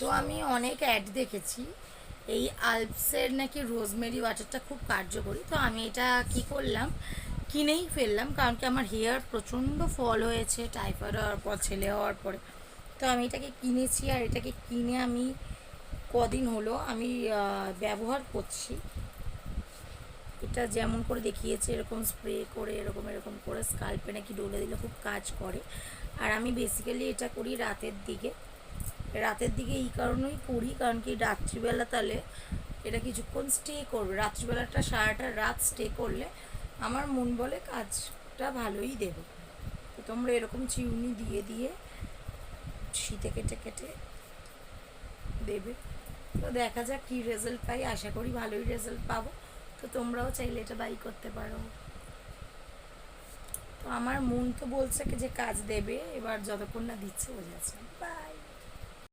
তো আমি অনেক অ্যাড দেখেছি এই আলপসের নাকি রোজমেরি ওয়াটারটা খুব কার্যকরী। তো আমি এটা কি করলাম, কিনেই ফেললাম, কারণ কি আমার হেয়ার প্রচণ্ড ফল হয়েছে টাইফয়েড হওয়ার পর, ছেলে হওয়ার পরে। তো আমি এটাকে কিনেছি, আর এটাকে কিনে আমি কদিন হলো আমি ব্যবহার করছি। এটা যেমন করে দেখিয়েছে এরকম স্প্রে করে এরকম এরকম করে স্কাল্পে নাকি ডলে দিলে খুব কাজ করে। আর আমি বেসিক্যালি এটা করি রাতের দিকে। রাতের দিকে এই কারণেই করি, কারণ কি রাত্রিবেলা তাহলে এটা কিছুক্ষণ স্টে করবে, রাত্রিবেলাটা সারাটা রাত স্টে করলে আমার মন বলে কাজটা ভালোই দেবে। তো তোমরা এরকম চিউনি দিয়ে দিয়ে শীতে কেটে কেটে দেবে। তো দেখা যাক কী রেজাল্ট পাই, আশা করি ভালোই রেজাল্ট পাবো। তো তোমরাও চাইলে এটা বাই করতে পারো। তো আমার মন তো বলছে কি যে কাজ দেবে, এবার যতক্ষণ না দিচ্ছে বোঝা যাচ্ছে। বাই।